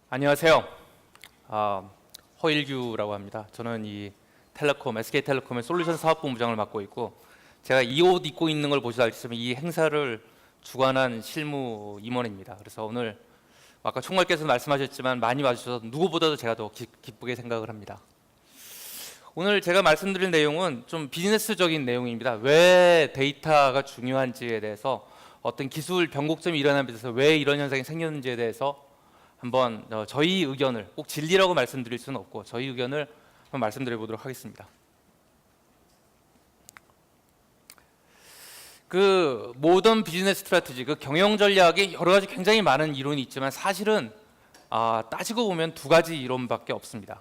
안녕하세요. 허일규라고 합니다. 저는 이 텔레콤, SK텔레콤의 솔루션 사업본부장을 맡고 있고, 제가 이 옷 입고 있는 걸 보시다 알겠지만 이 행사를 주관한 실무 임원입니다. 그래서 오늘 아까 총괄께서 말씀하셨지만 많이 와주셔서 누구보다도 제가 더 기쁘게 생각을 합니다. 오늘 제가 말씀드릴 내용은 좀 비즈니스적인 내용입니다. 왜 데이터가 중요한지에 대해서, 어떤 기술 변곡점이 일어나면서 왜 이런 현상이 생겼는지에 대해서 한번 저희 의견을, 꼭 진리라고 말씀드릴 수는 없고 저희 의견을 한번 말씀드려 보도록 하겠습니다. 그 모던 비즈니스 스트래티지, 그 경영 전략에 여러 가지 굉장히 많은 이론이 있지만 사실은 따지고 보면 두 가지 이론밖에 없습니다.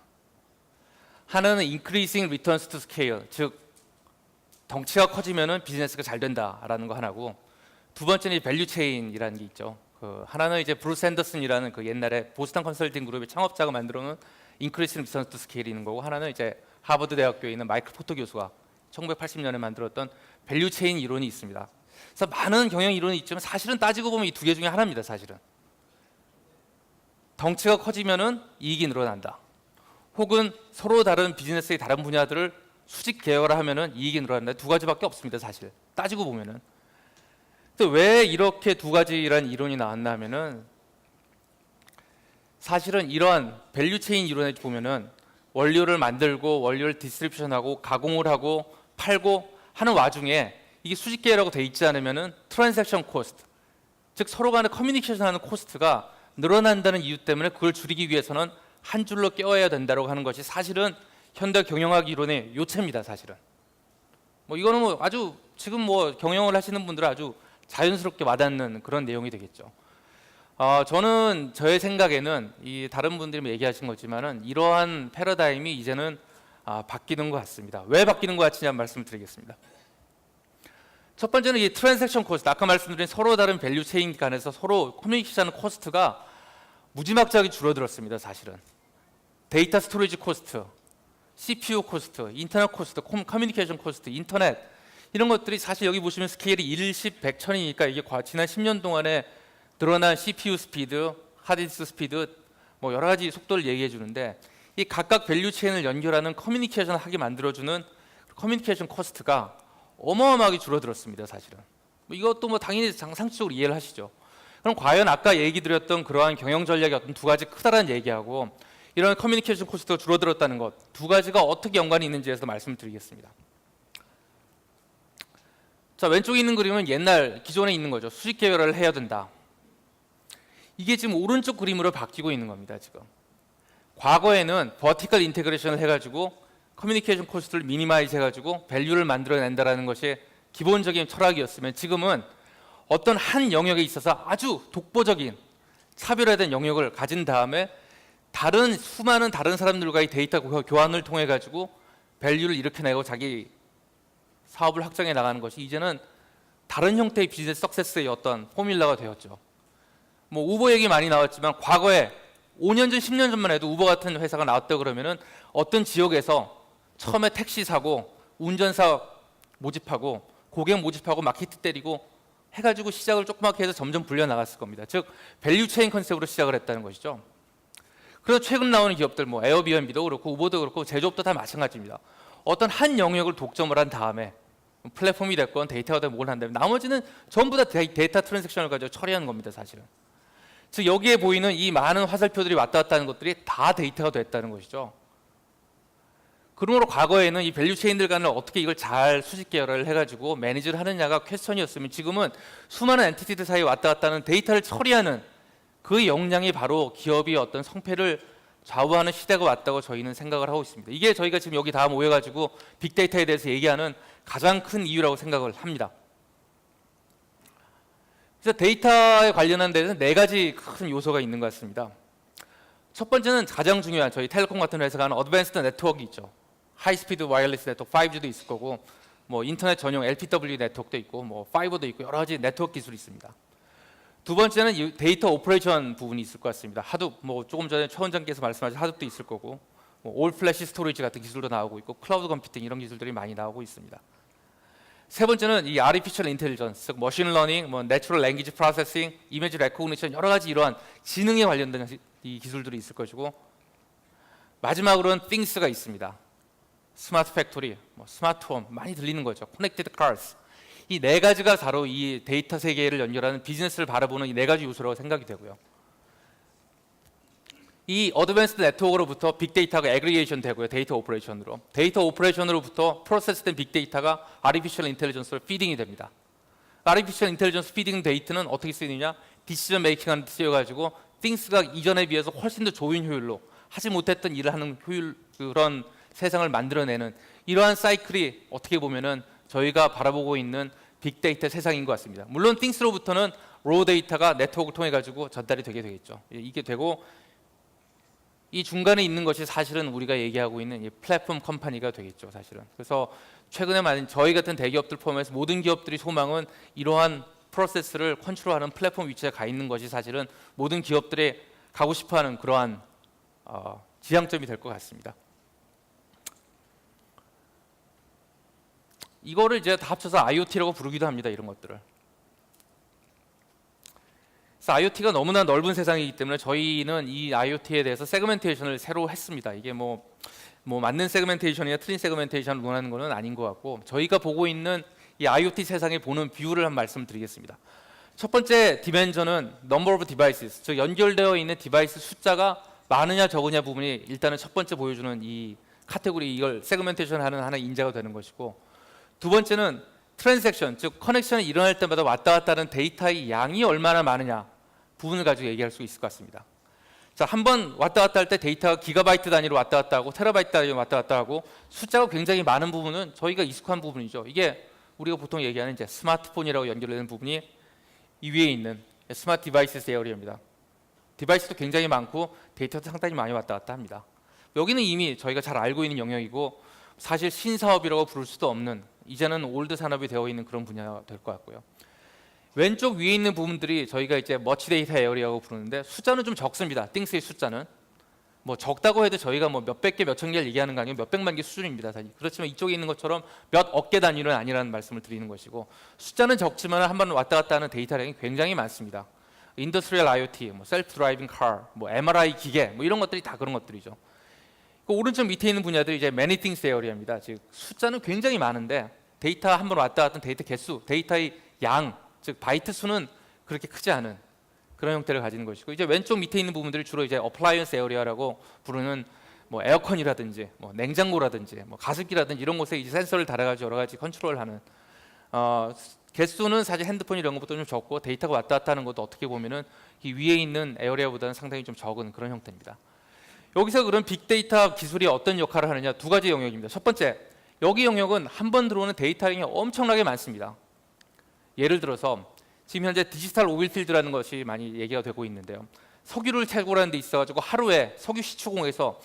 하나는 increasing returns to scale, 즉 덩치가 커지면은 비즈니스가 잘 된다라는 거 하나고, 두 번째는 밸류 체인이라는 게 있죠. 하나는 이제 브루스 앤더슨이라는 그 옛날에 보스턴 컨설팅 그룹의 창업자가 만들어놓은 increasing returns to scale이는 거고, 하나는 이제 하버드 대학교에 있는 마이클 포터 교수가 1980년에 만들었던 밸류 체인 이론이 있습니다. 그래서 많은 경영 이론이 있지만 사실은 따지고 보면 이 두 개 중에 하나입니다. 사실은 덩치가 커지면은 이익이 늘어난다, 혹은 서로 다른 비즈니스의 다른 분야들을 수직 계열화하면은 이익이 늘어난다. 두 가지밖에 없습니다. 사실 따지고 보면은. 왜 이렇게 두 가지라는 이론이 나왔나 하면은, 사실은 이러한 밸류 체인 이론에 보면은 원료를 만들고 원료를 디스트리뷰션하고 가공을 하고 팔고 하는 와중에 이게 수직 계열하고 돼 있지 않으면은 트랜잭션 코스트, 즉 서로 간에 커뮤니케이션 하는 코스트가 늘어난다는 이유 때문에 그걸 줄이기 위해서는 한 줄로 껴야 된다고 하는 것이 사실은 현대 경영학 이론의 요체입니다. 사실은 이거는 아주 지금 경영을 하시는 분들은 아주 자연스럽게 와닿는 그런 내용이 되겠죠. 저는 저의 생각에는 이 다른 분들이 얘기하신 거지만은 이러한 패러다임이 이제는 바뀌는 것 같습니다. 왜 바뀌는 것 같으냐는 말씀을 드리겠습니다. 첫 번째는 이 트랜잭션 코스트, 아까 말씀드린 서로 다른 밸류 체인 간에서 서로 커뮤니케이션 하는 코스트가 무지막지하게 줄어들었습니다. 사실은 데이터 스토리지 코스트, CPU 코스트, 인터넷 코스트, 커뮤니케이션 코스트, 인터넷, 이런 것들이 사실 여기 보시면 스케일이 1, 10, 100, 1000이니까 이게 지난 10년 동안에 늘어난 CPU 스피드, 하드디스크 스피드, 여러 가지 속도를 얘기해 주는데, 이 각각 밸류 체인을 연결하는 커뮤니케이션을 하게 만들어주는 커뮤니케이션 코스트가 어마어마하게 줄어들었습니다. 사실은 이것도 당연히 상식적으로 이해를 하시죠. 그럼 과연 아까 얘기 드렸던 그러한 경영 전략의 어떤 두 가지 크다라는 얘기하고 이런 커뮤니케이션 코스트가 줄어들었다는 것, 두 가지가 어떻게 연관이 있는지에서 말씀을 드리겠습니다. 자, 왼쪽에 있는 그림은 옛날 기존에 있는 거죠. 수직 계열화를 해야 된다. 이게 지금 오른쪽 그림으로 바뀌고 있는 겁니다. 지금 과거에는 버티컬 인테그레이션을 해가지고 커뮤니케이션 코스트를 미니마이즈 해가지고 밸류를 만들어낸다라는 것이 기본적인 철학이었으면, 지금은 어떤 한 영역에 있어서 아주 독보적인 차별화된 영역을 가진 다음에 수많은 다른 사람들과의 데이터 교환을 통해 가지고 밸류를 일으켜내고 자기 사업을 확장해 나가는 것이 이제는 다른 형태의 비즈니스 석세스의 어떤 포뮬러가 되었죠. 우버 얘기 많이 나왔지만 과거에 5년 전, 10년 전만 해도 우버 같은 회사가 나왔다 그러면은 어떤 지역에서 처음에 택시 사고 운전사 모집하고 고객 모집하고 마케팅 때리고 해가지고 시작을 조그맣게 해서 점점 불려 나갔을 겁니다. 즉 밸류 체인 컨셉으로 시작을 했다는 것이죠. 그래서 최근 나오는 기업들 에어비앤비도 그렇고 우버도 그렇고 제조업도 다 마찬가지입니다. 어떤 한 영역을 독점을 한 다음에 플랫폼이 됐건 데이터가 됐건 뭘 한다면 나머지는 전부 다 데이터 트랜잭션을 가지고 처리하는 겁니다. 사실은. 즉 여기에 보이는 이 많은 화살표들이 왔다 갔다 하는 것들이 다 데이터가 됐다는 것이죠. 그러므로 과거에는 이 밸류 체인들 간을 어떻게 이걸 잘 수직 계열화를 해가지고 매니지를 하느냐가 퀘스천이었으면, 지금은 수많은 엔티티들 사이에 왔다 갔다 하는 데이터를 처리하는 그 역량이 바로 기업의 어떤 성패를 좌우하는 시대가 왔다고 저희는 생각을 하고 있습니다. 이게 저희가 지금 여기 다 모여가지고 빅데이터에 대해서 얘기하는 가장 큰 이유라고 생각을 합니다. 그래서 데이터에 관련한 데는 네 가지 큰 요소가 있는 것 같습니다. 첫 번째는 가장 중요한, 저희 텔레콤 같은 회사가 하는 어드밴스드 네트워크 있죠. 하이스피드 와이어리스 네트워크 5G도 있을 거고, 인터넷 전용 LPW 네트워크도 있고, 파이버도 있고, 여러 가지 네트워크 기술이 있습니다. 두 번째는 데이터 오퍼레이션 부분이 있을 것 같습니다. 하둡, 조금 전에 최 원장께서 말씀하신 하둡도 있을 거고, 올 플래시 스토리지 같은 기술도 나오고 있고, 클라우드 컴퓨팅 이런 기술들이 많이 나오고 있습니다. 세 번째는 이 아티피셜 인텔리전스, 즉 머신 러닝, 내추럴 랭귀지 프로세싱, 이미지 레코그니션, 여러 가지 이러한 지능에 관련된 이 기술들이 있을 것이고, 마지막으로는 things가 있습니다. 스마트 팩토리, 스마트 홈 많이 들리는 거죠. connected cars. 이 네 가지가 바로 이 데이터 세계를 연결하는 비즈니스를 바라보는 이 네 가지 요소라고 생각이 되고요. 이 어드밴스드 네트워크로부터 빅데이터가 애그리게이션 되고요. 데이터 오퍼레이션으로. 데이터 오퍼레이션으로부터 프로세스된 빅데이터가 아티피셜 인텔리전스로 피딩이 됩니다. 아티피셜 인텔리전스 피딩 데이터는 어떻게 쓰이느냐? 디시전 메이킹하는 데 쓰여가지고 things가 이전에 비해서 훨씬 더 좋은 효율로 하지 못했던 일을 하는 효율, 그런 세상을 만들어내는 이러한 사이클이 어떻게 보면은 저희가 바라보고 있는 빅데이터 세상인 것 같습니다. 물론 things로부터는 로 데이터가 네트워크를 통해 가지고 전달이 되게 되겠죠. 이게 되고 이 중간에 있는 것이 사실은 우리가 얘기하고 있는 이 플랫폼 컴퍼니가 되겠죠, 사실은. 그래서 최근에 많은 저희 같은 대기업들 포함해서 모든 기업들이 소망은 이러한 프로세스를 컨트롤하는 플랫폼 위치에 가 있는 것이 사실은 모든 기업들이 가고 싶어하는 그러한 지향점이 될 것 같습니다. 이거를 이제 다 합쳐서 IoT라고 부르기도 합니다. 이런 것들을. 그래서 IoT가 너무나 넓은 세상이기 때문에 저희는 이 IoT에 대해서 세그멘테이션을 새로 했습니다. 이게 뭐 맞는 세그멘테이션이나 틀린 세그멘테이션을 논하는 것은 아닌 것 같고, 저희가 보고 있는 이 IoT 세상에 보는 뷰를 한 말씀 드리겠습니다. 첫 번째 디멘전은 number of devices, 즉 연결되어 있는 디바이스 숫자가 많으냐 적으냐 부분이 일단은 첫 번째 보여주는 이 카테고리, 이걸 세그멘테이션 하는 하나의 인자가 되는 것이고, 두 번째는 트랜잭션, 즉 커넥션이 일어날 때마다 왔다 갔다 하는 데이터의 양이 얼마나 많으냐 부분을 가지고 얘기할 수 있을 것 같습니다. 자, 한번 왔다 갔다 할 때 데이터가 기가바이트 단위로 왔다 갔다 하고 테라바이트 단위로 왔다 갔다 하고 숫자가 굉장히 많은 부분은 저희가 익숙한 부분이죠. 이게 우리가 보통 얘기하는 이제 스마트폰이라고 연결되는 부분이 이 위에 있는 스마트 디바이스 에어리어입니다. 디바이스도 굉장히 많고 데이터도 상당히 많이 왔다 갔다 합니다. 여기는 이미 저희가 잘 알고 있는 영역이고 사실 신사업이라고 부를 수도 없는, 이제는 올드 산업이 되어 있는 그런 분야가 될 것 같고요. 왼쪽 위에 있는 부분들이 저희가 이제 머치 데이터 에어리어라고 부르는데 숫자는 좀 적습니다. things의 숫자는 뭐 적다고 해도 저희가 뭐 몇백 개, 몇천 개를 얘기하는 거 아니고 몇백만 개 수준입니다. 사실. 그렇지만 이쪽에 있는 것처럼 몇 억 개 단위는 아니라는 말씀을 드리는 것이고, 숫자는 적지만 한번 왔다 갔다 하는 데이터량이 굉장히 많습니다. 인더스트리얼 IoT, 뭐 셀프 드라이빙 카, 뭐 MRI 기계, 뭐 이런 것들이 다 그런 것들이죠. 그 오른쪽 밑에 있는 분야들이 이제 many things 에어리어입니다. 즉 숫자는 굉장히 많은데 데이터 한번 왔다 갔다 하는 데이터 개수, 데이터의 양, 즉 바이트 수는 그렇게 크지 않은 그런 형태를 가지는 것이고, 이제 왼쪽 밑에 있는 부분들이 주로 이제 어플라이언스 에어리어라고 부르는 뭐 에어컨이라든지 뭐 냉장고라든지 뭐 가습기라든지 이런 곳에 이제 센서를 달아가지고 여러 가지 컨트롤하는, 개수는 사실 핸드폰 이런 것보다 좀 적고 데이터가 왔다 갔다 하는 것도 어떻게 보면은 이 위에 있는 에어리어보다는 상당히 좀 적은 그런 형태입니다. 여기서 그런 빅데이터 기술이 어떤 역할을 하느냐, 두 가지 영역입니다. 첫 번째, 여기 영역은 한 번 들어오는 데이터량이 엄청나게 많습니다. 예를 들어서 지금 현재 디지털 오일필드라는 것이 많이 얘기가 되고 있는데요. 석유를 채굴하는 데 있어가지고 하루에 석유 시추공에서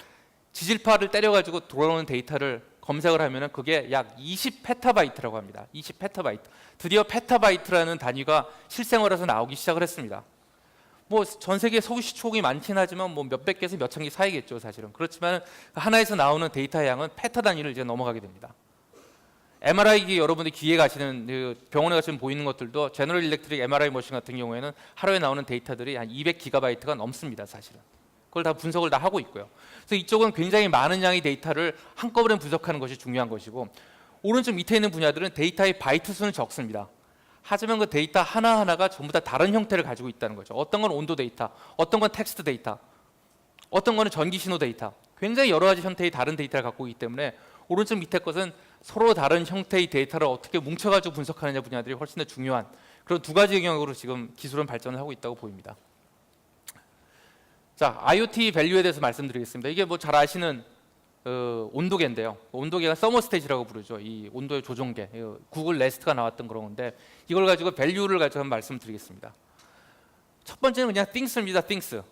지질파를 때려가지고 돌아오는 데이터를 검색을 하면은 그게 약 20페타바이트라고 합니다. 20페타바이트. 드디어 페타바이트라는 단위가 실생활에서 나오기 시작을 했습니다. 뭐 전 세계 석유 시추공이 많긴 하지만 뭐 몇백 개에서 몇천 개 사이겠죠, 사실은. 그렇지만 하나에서 나오는 데이터 양은 페타 단위를 이제 넘어가게 됩니다. MRI 기 여러분들이 귀에 가시는 그 병원에 가시면 보이는 것들도 제너럴 일렉트릭 MRI 머신 같은 경우에는 하루에 나오는 데이터들이 한 200기가바이트가 넘습니다, 사실은. 그걸 다 분석을 다 하고 있고요. 그래서 이쪽은 굉장히 많은 양의 데이터를 한꺼번에 분석하는 것이 중요한 것이고, 오른쪽 밑에 있는 분야들은 데이터의 바이트 수는 적습니다. 하지만 그 데이터 하나하나가 전부 다 다른 형태를 가지고 있다는 거죠. 어떤 건 온도 데이터, 어떤 건 텍스트 데이터, 어떤 거는 전기 신호 데이터, 굉장히 여러 가지 형태의 다른 데이터를 갖고 있기 때문에 오른쪽 밑에 것은 서로 다른 형태의 데이터를 어떻게 뭉쳐가지고 분석하느냐 분야들이 훨씬 더 중요한 그런 두 가지 영역으로 지금 기술은 발전을 하고 있다고 보입니다. 자, IoT 밸류에 대해서 말씀드리겠습니다. 이게 뭐 잘 아시는 온도계인데요. 온도계가 서머스테이지라고 부르죠. 이 온도의 조종계. 구글 네스트가 나왔던 그런 건데 이걸 가지고 밸류를 가지고 한번 말씀드리겠습니다. 첫 번째는 그냥 things입니다. things.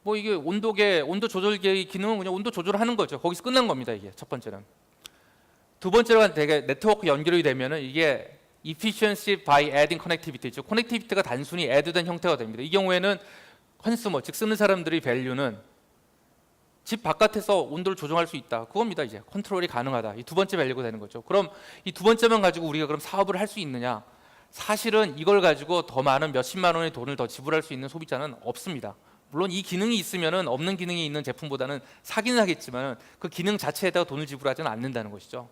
뭐 이게 온도계, 온도 조절계의 기능은 그냥 온도 조절하는 거죠. 거기서 끝난 겁니다. 이게 첫 번째는. 두 번째로는 되게 네트워크 연결이 되면은 이게 efficiency by adding connectivity, 즉 커넥티비티가 단순히 add된 형태가 됩니다. 이 경우에는 컨슈머, 즉 쓰는 사람들의 밸류는 집 바깥에서 온도를 조정할 수 있다. 그겁니다. 이제 컨트롤이 가능하다. 이 두 번째 밸류가 되는 거죠. 그럼 이 두 번째만 가지고 우리가 그럼 사업을 할 수 있느냐? 사실은 이걸 가지고 더 많은 몇십만 원의 돈을 더 지불할 수 있는 소비자는 없습니다. 물론 이 기능이 있으면은 없는 기능이 있는 제품보다는 사기는 하겠지만 그 기능 자체에다가 돈을 지불하지는 않는다는 것이죠.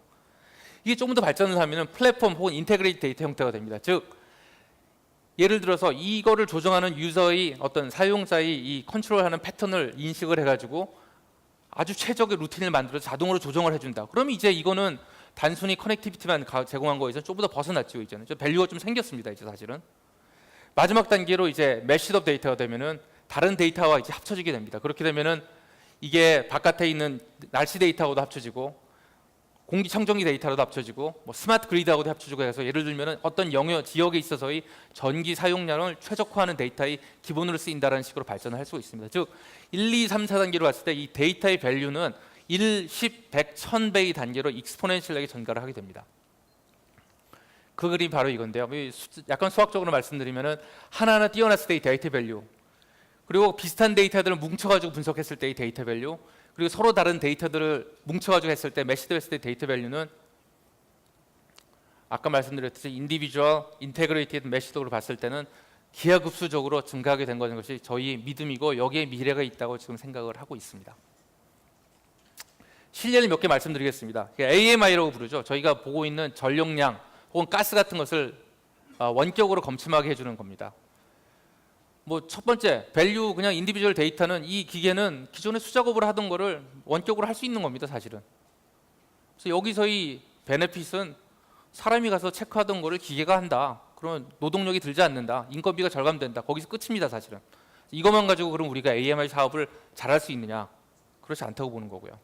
이게 조금 더 발전을 하면은 플랫폼 혹은 인테그레이트 데이터 형태가 됩니다. 즉 예를 들어서 이거를 조정하는 유저의 어떤 사용자의 이 컨트롤하는 패턴을 인식을 해가지고 아주 최적의 루틴을 만들어서 자동으로 조정을 해준다. 그럼 이제 이거는 단순히 커넥티비티만 제공한 거에서 조금 더 벗어났죠. 이제는 밸류가 좀 생겼습니다. 이제 사실은 마지막 단계로 이제 매시업 데이터가 되면은 다른 데이터와 이제 합쳐지게 됩니다. 그렇게 되면은 이게 바깥에 있는 날씨 데이터하고도 합쳐지고 공기청정기 데이터로도 합쳐지고 뭐 스마트 그리드하고도 합쳐지고 해서 예를 들면은 어떤 영역 지역에 있어서의 전기 사용량을 최적화하는 데이터의 기본으로 쓰인다는 식으로 발전을 할 수가 있습니다. 즉 1, 2, 3, 4단계로 봤을 때 이 데이터의 밸류는 1, 10, 100, 1000배의 단계로 익스포넨셜하게 증가를 하게 됩니다. 그 그림이 바로 이건데요. 약간 수학적으로 말씀드리면은 하나하나 띄어놨을 때의 데이터 밸류, 그리고 비슷한 데이터들을 뭉쳐가지고 분석했을 때의 데이터 밸류, 그리고 서로 다른 데이터들을 뭉쳐가지고 했을 때 매시드 했을 때 데이터 밸류는 아까 말씀드렸듯이 인디비주얼, 인테그레이티드 매시드로 봤을 때는 기하급수적으로 증가하게 된 것이 저희 믿음이고 여기에 미래가 있다고 지금 생각을 하고 있습니다. 실례를 몇 개 말씀드리겠습니다. AMI라고 부르죠. 저희가 보고 있는 전력량 혹은 가스 같은 것을 원격으로 검침하게 해주는 겁니다. 뭐 첫 번째 밸류 그냥 인디비주얼 데이터는 이 기계는 기존에 수작업을 하던 거를 원격으로 할 수 있는 겁니다. 사실은. 그래서 여기서의 베네핏은 사람이 가서 체크하던 거를 기계가 한다. 그러면 노동력이 들지 않는다. 인건비가 절감된다. 거기서 끝입니다. 사실은. 이것만 가지고 그럼 우리가 AMI 사업을 잘할 수 있느냐? 그렇지 않다고 보는 거고요.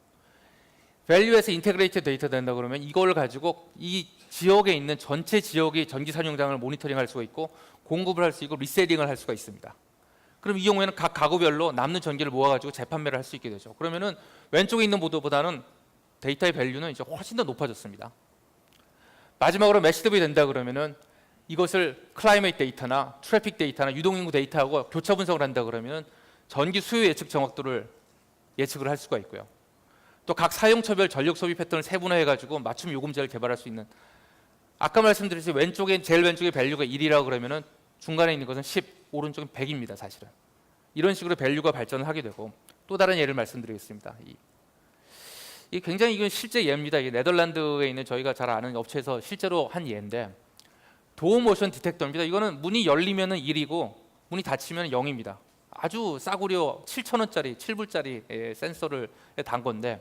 밸류에서 인테그레이트 데이터 된다 그러면 이걸 가지고 이 지역에 있는 전체 지역의 전기 사용량을 모니터링할 수가 있고 공급을 할 수 있고 리세팅을 할 수가 있습니다. 그럼 이 경우에는 각 가구별로 남는 전기를 모아가지고 재판매를 할 수 있게 되죠. 그러면은 왼쪽에 있는 보도보다는 데이터의 밸류는 이제 훨씬 더 높아졌습니다. 마지막으로 매시드업이 된다 그러면은 이것을 클라이메이트 데이터나 트래픽 데이터나 유동인구 데이터하고 교차 분석을 한다 그러면은 전기 수요 예측 정확도를 예측을 할 수가 있고요. 또 각 사용처별 전력 소비 패턴을 세분화해가지고 맞춤 요금제를 개발할 수 있는, 아까 말씀드렸듯이 왼쪽에 제일 왼쪽에 밸류가 1이라고 그러면은 중간에 있는 것은 10, 오른쪽은 100입니다. 사실은 이런 식으로 밸류가 발전을 하게 되고, 또 다른 예를 말씀드리겠습니다. 이 굉장히 이건 실제 예입니다. 이게 네덜란드에 있는 저희가 잘 아는 업체에서 실제로 한 예인데 도어 모션 디텍터입니다. 이거는 문이 열리면은 1이고 문이 닫히면 0입니다. 아주 싸구려 7,000원짜리 7불짜리 센서를 단 건데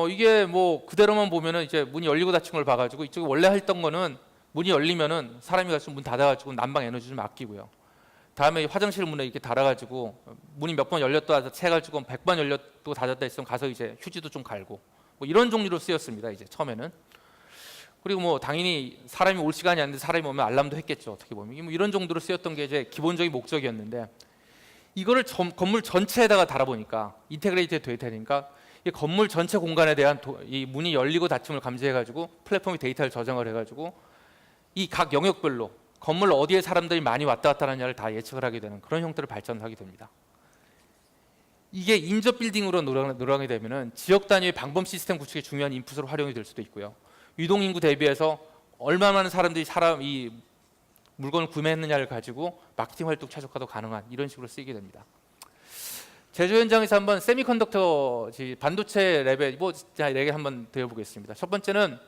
이게 뭐 그대로만 보면은 이제 문이 열리고 닫힌 걸 봐가지고 이쪽에 원래 했던 거는 문이 열리면은 사람이 가서 문 닫아가지고 난방 에너지 좀 아끼고요. 다음에 화장실 문에 이렇게 달아가지고 문이 몇 번 열렸다 해가지고 100번 열렸고 닫았다 했으면 가서 이제 휴지도 좀 갈고 뭐 이런 종류로 쓰였습니다. 이제 처음에는. 그리고 뭐 당연히 사람이 올 시간이 아닌데 사람이 오면 알람도 했겠죠. 어떻게 보면 뭐 이런 정도로 쓰였던 게 이제 기본적인 목적이었는데 이거를 건물 전체에다가 달아보니까 인테그레이트 되니까 이 건물 전체 공간에 대한 이 문이 열리고 닫힘을 감지해가지고 플랫폼이 데이터를 저장을 해가지고 이 각 영역별로 건물 어디에 사람들이 많이 왔다 갔다 하느냐를 다 예측을 하게 되는 그런 형태를 발전하게 됩니다. 이게 인접 빌딩으로 늘어나게 되면은 지역 단위의 방범 시스템 구축에 중요한 인풋으로 활용이 될 수도 있고요. 유동 인구 대비해서 얼마나 많은 사람들이 이 물건을 구매했느냐를 가지고 마케팅 활동 최적화도 가능한 이런 식으로 쓰이게 됩니다. 제조 현장에서 한번 세미컨덕터 반도체 레벨 얘기 한번 드려보겠습니다. 첫 번째는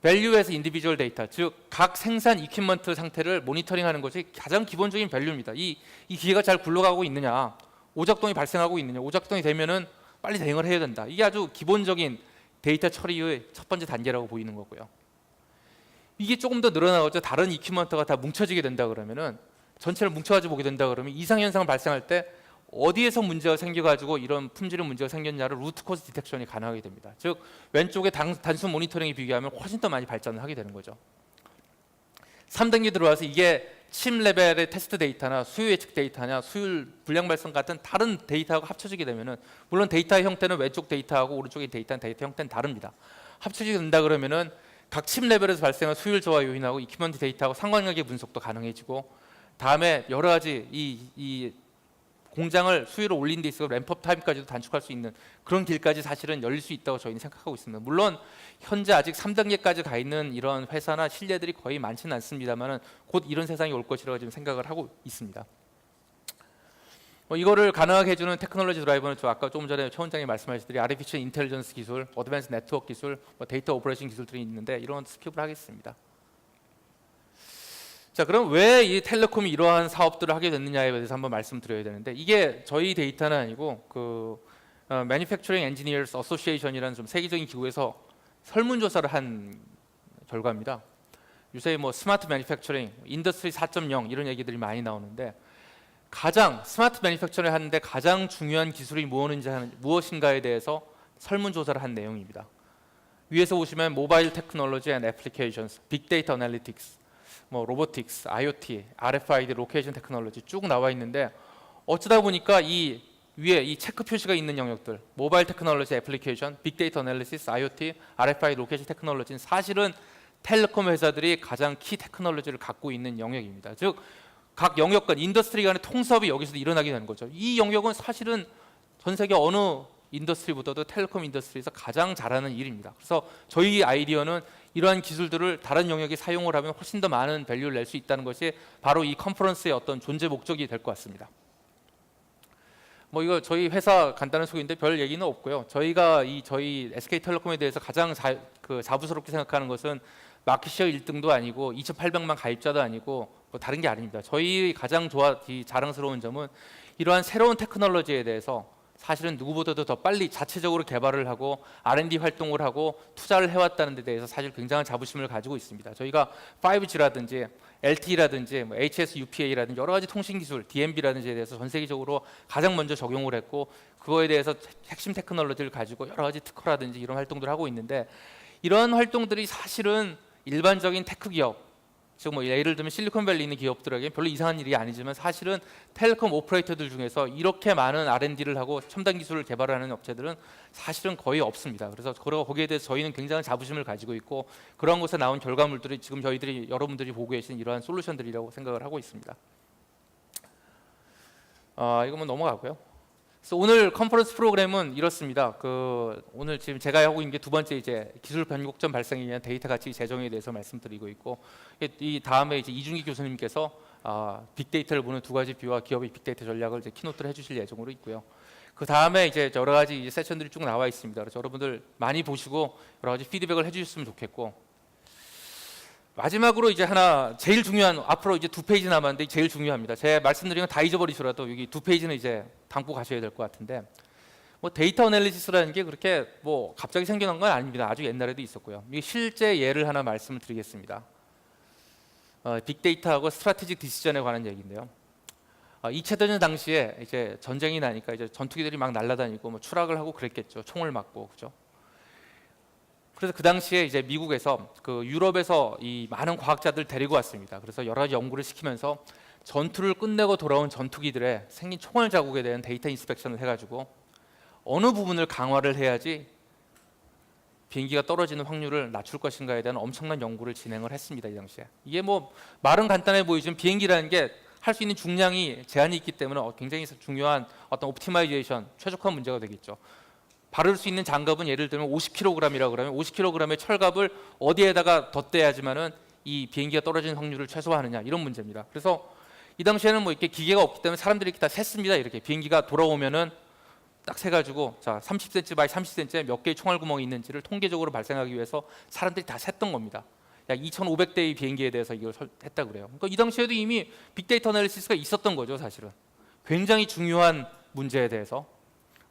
밸류에서 인디비주얼 데이터, 즉 각 생산 이퀴먼트 상태를 모니터링하는 것이 가장 기본적인 밸류입니다. 이 기계가 잘 굴러가고 있느냐, 오작동이 발생하고 있느냐, 오작동이 되면은 빨리 대응을 해야 된다. 이게 아주 기본적인 데이터 처리의 첫 번째 단계라고 보이는 거고요. 이게 조금 더 늘어나가지고 다른 이퀴먼트가 다 뭉쳐지게 된다 그러면은 전체를 뭉쳐가지고 보게 된다 그러면 이상 현상을 발생할 때 어디에서 문제가 생겨가지고 이런 품질의 문제가 생겼냐를 루트 코즈 디텍션이 가능하게 됩니다. 즉 왼쪽에 단순 모니터링에 비교하면 훨씬 더 많이 발전을 하게 되는 거죠. 3단계 들어와서 이게 침 레벨의 테스트 데이터나 수요 예측 데이터냐 수율 불량 발생 같은 다른 데이터하고 합쳐지게 되면은 물론 데이터의 형태는 왼쪽 데이터하고 오른쪽의 데이터 형태는 다릅니다. 합쳐지게 된다 그러면은 각 침 레벨에서 발생한 수율 저하 요인하고 이퀴먼트 데이터하고 상관관계 분석도 가능해지고 다음에 여러 가지 이 공장을 수율을 올린 데 있어서 램프업 타임까지도 단축할 수 있는 그런 길까지 사실은 열릴 수 있다고 저희는 생각하고 있습니다. 물론 현재 아직 3단계까지 가 있는 이런 회사나 신뢰들이 거의 많지는 않습니다만 곧 이런 세상이 올 것이라고 지금 생각을 하고 있습니다. 이거를 가능하게 해주는 테크놀로지 드라이버는 저 아까 조금 전에 최 원장님 말씀하셨듯이 아티피셜 인텔리전스 기술, 어드밴스 네트워크 기술, 데이터 오퍼레이션 기술들이 있는데 이런 스킵을 하겠습니다. 자, 그럼 왜 이 텔레콤이 이러한 사업들을 하게 됐느냐에 대해서 한번 말씀드려야 되는데 이게 저희 데이터는 아니고 그 Manufacturing Engineers Association이라는 좀 세계적인 기구에서 설문조사를 한 결과입니다. 요새 뭐 스마트 매니팩처링, 인더스트리 4.0 이런 얘기들이 많이 나오는데 가장 스마트 매니팩처링을 하는데 가장 중요한 기술이 무엇인가에 대해서 설문조사를 한 내용입니다. 위에서 보시면 모바일 테크놀로지 앤 애플리케이션스, 빅데이터 애널리틱스, 뭐 로보틱스, IoT, RFID, 로케이션 테크놀로지 쭉 나와 있는데 어쩌다 보니까 이 위에 이 체크 표시가 있는 영역들 모바일 테크놀로지 애플리케이션, 빅데이터 애널리시스, IoT, RFID, 로케이션 테크놀로지는 사실은 텔레콤 회사들이 가장 키 테크놀로지를 갖고 있는 영역입니다. 즉 각 영역 간 인더스트리 간의 통섭이 여기서 일어나게 되는 거죠. 이 영역은 사실은 전 세계 어느 인더스트리보다도 텔레콤 인더스트리에서 가장 잘하는 일입니다. 그래서 저희 아이디어는 이러한 기술들을 다른 영역에 사용을 하면 훨씬 더 많은 밸류를 낼 수 있다는 것이 바로 이 컨퍼런스의 어떤 존재 목적이 될 것 같습니다. 뭐 이거 저희 회사 간단한 소개인데 별 얘기는 없고요. 저희가 저희 SK텔레콤에 대해서 가장 자부스럽게 생각하는 것은 마켓시어 1등도 아니고 2,800만 가입자도 아니고 뭐 다른 게 아닙니다. 저희 가장 자랑스러운 점은 이러한 새로운 테크놀로지에 대해서 사실은 누구보다도 더 빨리 자체적으로 개발을 하고 R&D 활동을 하고 투자를 해왔다는 데 대해서 사실 굉장한 자부심을 가지고 있습니다. 저희가 5G라든지 LTE라든지 뭐 HS, UPA라든지 여러 가지 통신 기술, DMB라든지에 대해서 전 세계적으로 가장 먼저 적용을 했고 그거에 대해서 핵심 테크놀로지를 가지고 여러 가지 특허라든지 이런 활동들을 하고 있는데 이런 활동들이 사실은 일반적인 테크 기업 즉 뭐 예를 들면 실리콘밸리 있는 기업들에게 별로 이상한 일이 아니지만 사실은 텔레콤 오퍼레이터들 중에서 이렇게 많은 R&D를 하고 첨단 기술을 개발하는 업체들은 사실은 거의 없습니다. 그래서 거기에 대해서 저희는 굉장한 자부심을 가지고 있고 그런 곳에 나온 결과물들이 지금 여러분들이 보고 계신 이러한 솔루션들이라고 생각을 하고 있습니다. 이거만 넘어가고요. 그래서 오늘 컨퍼런스 프로그램은 이렇습니다. 오늘 지금 제가 하고 있는 게 두 번째 이제 기술 변곡점 발생에 의한 데이터 가치 재정에 대해서 말씀드리고 있고 이 다음에 이제 이준기 교수님께서 빅데이터를 보는 두 가지 비유와 기업의 빅데이터 전략을 이제 키노트를 해주실 예정으로 있고요. 그 다음에 이제 여러 가지 이제 세션들이 쭉 나와 있습니다. 그래서 여러분들 많이 보시고 여러 가지 피드백을 해주셨으면 좋겠고. 마지막으로 이제 하나 제일 중요한 앞으로 이제 2페이지 남았는데 제일 중요합니다. 제가 말씀드린 건 다 잊어버리시더라도 여기 2페이지는 이제 담고 가셔야 될 것 같은데 뭐 데이터 애널리시스라는 게 그렇게 뭐 갑자기 생겨난 건 아닙니다. 아주 옛날에도 있었고요. 이게 실제 예를 하나 말씀을 드리겠습니다. 빅데이터하고 스트래티직 디시전에 관한 얘기인데요. 2차 대전 당시에 이제 전쟁이 나니까 이제 전투기들이 막 날아다니고 뭐 추락을 하고 그랬겠죠. 총을 맞고 그죠. 그래서 그 당시에 이제 미국에서 유럽에서 이 많은 과학자들 데리고 왔습니다. 그래서 여러 가지 연구를 시키면서 전투를 끝내고 돌아온 전투기들의 생긴 총알 자국에 대한 데이터 인스펙션을 해가지고 어느 부분을 강화를 해야지 비행기가 떨어지는 확률을 낮출 것인가에 대한 엄청난 연구를 진행을 했습니다. 이 당시에 이게 뭐 말은 간단해 보이지만 비행기라는 게 할 수 있는 중량이 제한이 있기 때문에 굉장히 중요한 어떤 옵티마이제이션, 최적화 문제가 되겠죠. 바를 수 있는 장갑은 예를 들면 50kg이라고 그러면 50kg의 철갑을 어디에다가 덧대야지만은 이 비행기가 떨어지는 확률을 최소화하느냐 이런 문제입니다. 그래서 이 당시에는 뭐 이렇게 기계가 없기 때문에 사람들이 이렇게 다 셌습니다. 이렇게 비행기가 돌아오면은 딱 세가지고 자 30cm 바이 30cm에 몇 개의 총알 구멍이 있는지를 통계적으로 발생하기 위해서 사람들이 다 셌던 겁니다. 약 2,500대의 비행기에 대해서 이걸 했다 그래요. 그러니까 이 당시에도 이미 빅데이터 애널리시스가 있었던 거죠, 사실은. 굉장히 중요한 문제에 대해서.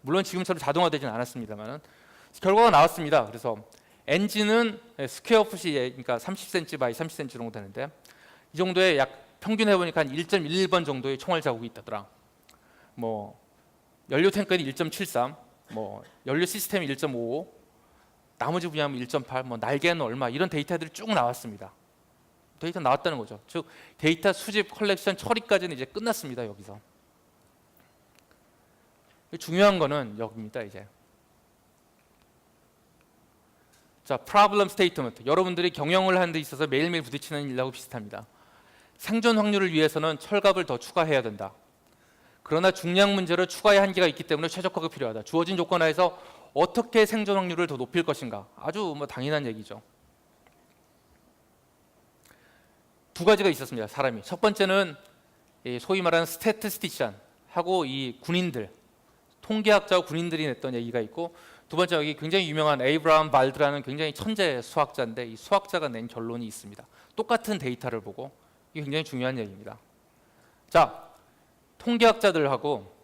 물론 지금처럼 자동화되지는 않았습니다만 결과가 나왔습니다. 그래서 엔진은 스퀘어 풋이 그러니까 30cm 바이 30cm 정도 되는데 이 정도의 약 평균 해보니까 한 1.11번 정도의 총알 자국이 있다더라. 뭐 연료 탱크는 1.73, 뭐 연료 시스템이 1.55, 나머지 분야는 1.8, 뭐 날개는 얼마 이런 데이터들이 쭉 나왔습니다. 데이터 나왔다는 거죠. 즉 데이터 수집, 컬렉션, 처리까지는 이제 끝났습니다. 여기서. 중요한 거는 여기입니다. 이제 자, problem statement. 여러분들이 경영을 하는 데 있어서 매일매일 부딪히는 일하고 비슷합니다. 생존 확률을 위해서는 철갑을 더 추가해야 된다. 그러나 중량 문제로 추가의 한계가 있기 때문에 최적화가 필요하다. 주어진 조건 하에서 어떻게 생존 확률을 더 높일 것인가. 아주 당연한 얘기죠. 두 가지가 있었습니다. 사람이. 첫 번째는 소위 말하는 스태티스티션하고 이 군인들, 통계학자와 군인들이 냈던 얘기가 있고, 두 번째 여기 굉장히 유명한 에이브라함 발드라는 굉장히 천재 수학자인데 이 수학자가 낸 결론이 있습니다. 똑같은 데이터를 보고. 이게 굉장히 중요한 얘기입니다. 자, 통계학자들하고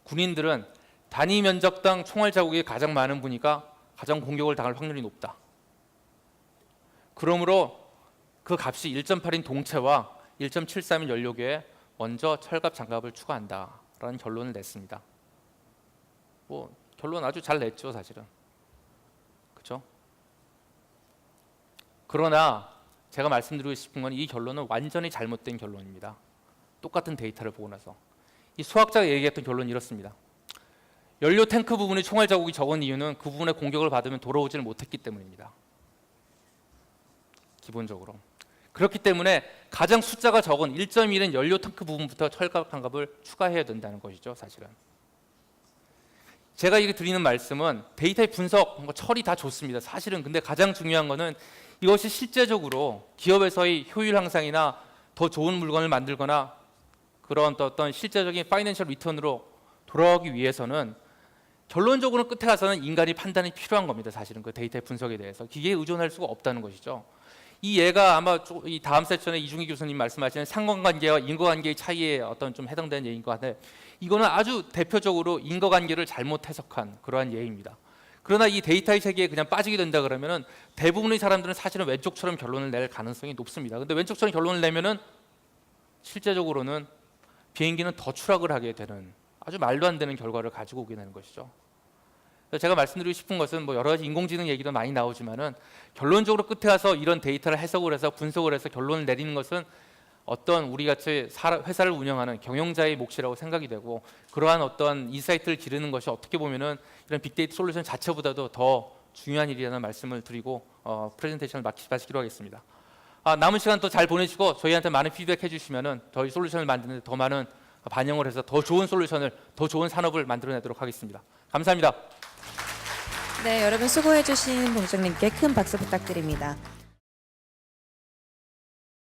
군인들은 단위 면적당 총알 자국이 가장 많은 부니까 가장 공격을 당할 확률이 높다. 그러므로 그 값이 1.8인 동체와 1.73인 연료계에 먼저 철갑 장갑을 추가한다라는 결론을 냈습니다. 결론 아주 잘 냈죠, 사실은. 그렇죠? 그러나 제가 말씀드리고 싶은 건 이 결론은 완전히 잘못된 결론입니다. 똑같은 데이터를 보고 나서 이 수학자가 얘기했던 결론은 이렇습니다. 연료 탱크 부분에 총알 자국이 적은 이유는 그 부분에 공격을 받으면 돌아오지를 못했기 때문입니다. 기본적으로. 그렇기 때문에 가장 숫자가 적은 1.1인 연료 탱크 부분부터 철갑 장갑을 추가해야 된다는 것이죠, 사실은. 제가 이게 드리는 말씀은 데이터의 분석, 처리 다 좋습니다. 사실은. 근데 가장 중요한 거는 이것이 실제적으로 기업에서의 효율 향상이나 더 좋은 물건을 만들거나 그런 어떤 실제적인 파이낸셜 리턴으로 돌아오기 위해서는 결론적으로 끝에 가서는 인간이 판단이 필요한 겁니다. 사실은 그 데이터의 분석에 대해서 기계에 의존할 수가 없다는 것이죠. 이 예가 아마 이 다음 세션에 이중희 교수님 말씀하시는 상관관계와 인과관계의 차이에 어떤 좀 해당되는 예인 것 같은데 이거는 아주 대표적으로 인과관계를 잘못 해석한 그러한 예입니다. 그러나 이 데이터의 세계에 그냥 빠지게 된다 그러면은 대부분의 사람들은 사실은 왼쪽처럼 결론을 낼 가능성이 높습니다. 근데 왼쪽처럼 결론을 내면은 실제적으로는 비행기는 더 추락을 하게 되는 아주 말도 안 되는 결과를 가지고 오게 되는 것이죠. 제가 말씀드리고 싶은 것은 여러 가지 인공지능 얘기도 많이 나오지만은 결론적으로 끝에 가서 이런 데이터를 해석을 해서 분석을 해서 결론을 내리는 것은 어떤 우리 같이 회사를 운영하는 경영자의 몫이라고 생각이 되고 그러한 어떤 인사이트를 기르는 것이 어떻게 보면은 이런 빅데이터 솔루션 자체보다도 더 중요한 일이라는 말씀을 드리고 프레젠테이션을 마치기로 하겠습니다. 남은 시간 또 잘 보내시고 저희한테 많은 피드백 해주시면은 저희 솔루션을 만드는 데 더 많은 반영을 해서 더 좋은 솔루션을, 더 좋은 산업을 만들어내도록 하겠습니다. 감사합니다. 네, 여러분 수고해주신 봉정님께 큰 박수 부탁드립니다.